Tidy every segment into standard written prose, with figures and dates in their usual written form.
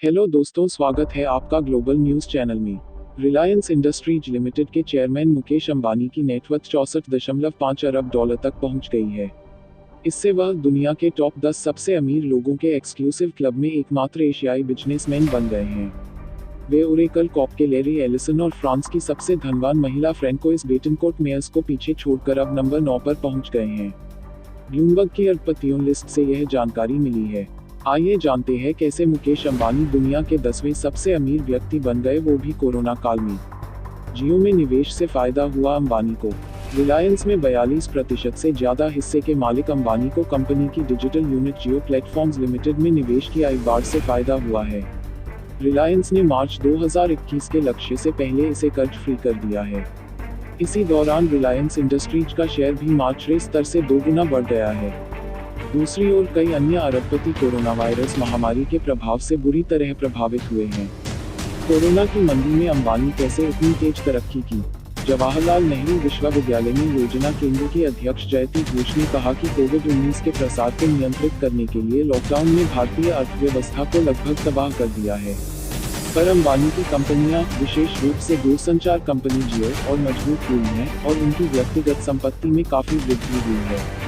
Hello दोस्तों, स्वागत है आपका ग्लोबल न्यूज चैनल में। रिलायंस इंडस्ट्रीज लिमिटेड के चेयरमैन मुकेश अंबानी की नेटवर्थ 64.5 अरब डॉलर तक पहुंच गई है। इससे वह दुनिया के टॉप 10 सबसे अमीर लोगों के एक्सक्लूसिव क्लब में एकमात्र एशियाई बिजनेसमैन बन गए हैं। वे ओरेकल कॉर्प के लैरी एलिसन और फ्रांस की सबसे धनवान महिला फ्रैंकोइस बेटनकोट मेयर्स को पीछे छोड़कर अब नंबर 9 पर पहुंच गए हैं। ब्लूमबर्ग की अरबपतियों लिस्ट से यह जानकारी मिली है। आइए जानते हैं कैसे मुकेश अंबानी दुनिया के 10वें सबसे अमीर व्यक्ति बन गए, वो भी कोरोना काल में। जियो में निवेश से फायदा हुआ अंबानी को। रिलायंस में 42% से ज्यादा हिस्से के मालिक अंबानी को कंपनी की डिजिटल यूनिट जियो प्लेटफॉर्म्स लिमिटेड में निवेश किया एक बार से फायदा हुआ है। रिलायंस ने मार्च 2021 के लक्ष्य से पहले इसे कर्ज फ्री कर दिया है। इसी दौरान रिलायंस इंडस्ट्रीज का शेयर भी मार्च स्तर से 2 गुना बढ़ गया है। दूसरी ओर कई अन्य अरबपति कोरोना वायरस महामारी के प्रभाव से बुरी तरह प्रभावित हुए हैं। कोरोना की मंदी में अंबानी कैसे इतनी तेज तरक्की की। जवाहरलाल नेहरू विश्वविद्यालय में योजना केंद्र के अध्यक्ष जयती घोष ने कहा कि कोविड-19 के प्रसार को नियंत्रित करने के लिए लॉकडाउन ने भारतीय अर्थव्यवस्था को लगभग तबाह कर दिया है। पर अंबानी की कंपनियां, विशेष रूप से दूरसंचार कंपनी जियो और मजबूत हुई हैं और उनकी व्यक्तिगत संपत्ति में काफी वृद्धि हुई है।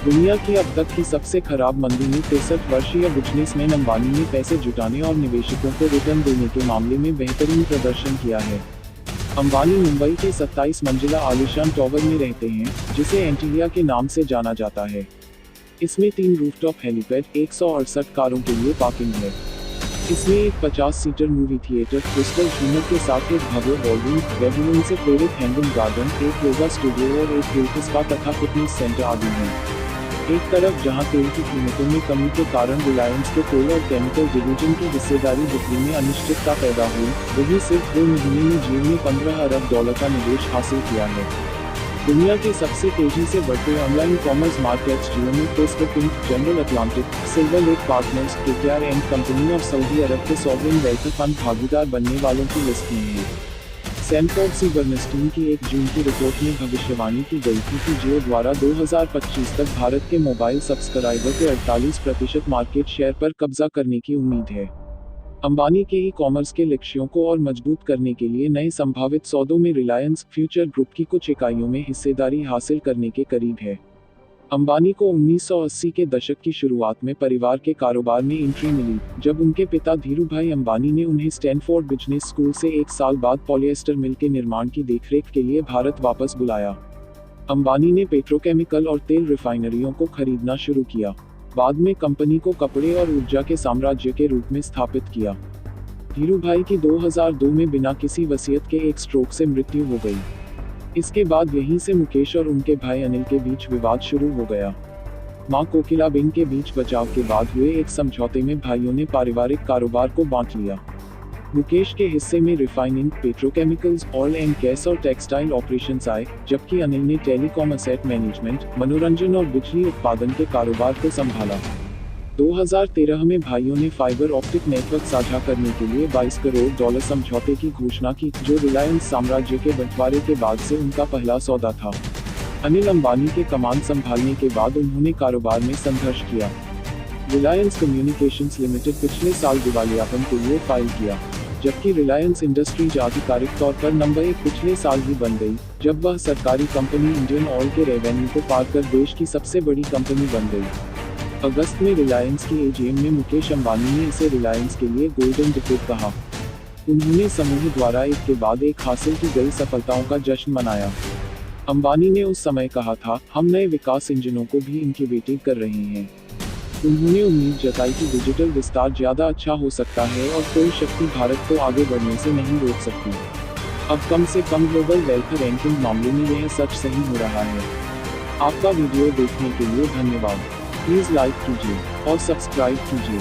दुनिया की अब तक की सबसे खराब मंदी में 63 वर्षीय बिजनेसमैन अंबानी ने पैसे जुटाने और निवेशकों को रिटर्न देने के मामले में बेहतरीन प्रदर्शन किया है। अंबानी मुंबई के 27 मंजिला आलीशान टावर में रहते हैं, जिसे एंटीलिया के नाम से जाना जाता है। इसमें 3 रूफटॉप हेलीपैड, 168 कारों के लिए पार्किंग है। इसमें एक 50 सीटर मूवी थिएटर, क्रिस्टल झूमर के साथ एक भव्य बॉलरूम, बेबीलोन से प्रेरित हैंगिंग गार्डन, एक योगा स्टूडियो और एक हेल्थ स्पा तथा फिटनेस सेंटर आदि हैं। एक तरफ जहां तेल की कीमतों में कमी के कारण रिलायंस के तेल और केमिकल डिवीजन की हिस्सेदारी बिक्री में अनिश्चितता पैदा हुई, वहीं सिर्फ 2 महीने में जियो ने 15 अरब डॉलर का निवेश हासिल किया है। दुनिया के सबसे तेजी से बढ़ते ऑनलाइन कॉमर्स मार्केट्स जियो में Facebook Inc, General Atlantic, Silver Lake Partners, KKR and company और सऊदी अरब के सॉवरेन वेल्थ फंड भागीदार बनने वालों की लिस्ट में है। सैनफोर्ड सी बर्नस्टीन की 1 जून की रिपोर्ट में भविष्यवाणी की गई थी कि जियो द्वारा 2025 तक भारत के मोबाइल सब्सक्राइबर के 48% मार्केट शेयर पर कब्जा करने की उम्मीद है। अंबानी के ई कॉमर्स के लक्ष्यों को और मजबूत करने के लिए नए संभावित सौदों में रिलायंस फ्यूचर ग्रुप की कुछ इकाइयों में हिस्सेदारी हासिल करने के करीब है। अंबानी को 1980 के दशक की शुरुआत में परिवार के कारोबार में एंट्री मिली, जब उनके पिता धीरूभाई अंबानी ने उन्हें स्टैनफोर्ड बिजनेस स्कूल से 1 साल बाद पॉलिएस्टर मिल के निर्माण की देखरेख के लिए भारत वापस बुलाया। अंबानी ने पेट्रोकेमिकल और तेल रिफाइनरियों को खरीदना शुरू किया। बाद में कंपनी को कपड़े और ऊर्जा के साम्राज्य के रूप में स्थापित किया। धीरूभाई की 2002 में बिना किसी वसीयत के एक स्ट्रोक से मृत्यु हो गई। इसके बाद यहीं से मुकेश और उनके भाई अनिल के बीच विवाद शुरू हो गया। मां कोकिलाबेन के बीच बचाव के बाद हुए एक समझौते में भाइयों ने पारिवारिक कारोबार को बांट लिया। मुकेश के हिस्से में refining, petrochemicals, oil and gas और टेक्सटाइल ऑपरेशंस आए, जबकि अनिल ने टेलीकॉम एसेट मैनेजमेंट, मनोरंजन और बिजली उत्पादन के कारोबार को संभाला। 2013 में भाइयों ने फाइबर ऑप्टिक नेटवर्क साझा करने के लिए $22 करोड़ समझौते की घोषणा की, जो रिलायंस साम्राज्य के बंटवारे के बाद से उनका पहला सौदा था। अनिल अंबानी के कमान संभालने के बाद उन्होंने कारोबार में संघर्ष किया। रिलायंस कम्युनिकेशंस लिमिटेड पिछले साल दिवालियापन के लिए फाइल किया, जबकि रिलायंस इंडस्ट्रीज आधिकारिक तौर पर नंबर 1 पिछले साल ही बन गई, जब वह सरकारी कंपनी इंडियन ऑयल के रेवेन्यू को पार कर देश की सबसे बड़ी कंपनी बन गई। अगस्त में रिलायंस की एजीएम में मुकेश अंबानी ने इसे रिलायंस के लिए गोल्डन डिकेड कहा। उन्होंने समूह द्वारा एक के बाद एक हासिल की गई सफलताओं का जश्न मनाया। अंबानी ने उस समय कहा था, हम नए विकास इंजनों को भी इनक्यूबेट कर रहे हैं। उन्होंने उम्मीद जताई कि डिजिटल विस्तार ज्यादा अच्छा हो सकता है और कोई शक्ति भारत को आगे बढ़ने से नहीं रोक सकती। अब कम से कम ग्लोबल वेल्थ रैंकिंग मामले में यह सच सही हो रहा है। आपका वीडियो देखने के लिए धन्यवाद। प्लीज लाइक कीजिए और सब्सक्राइब कीजिए।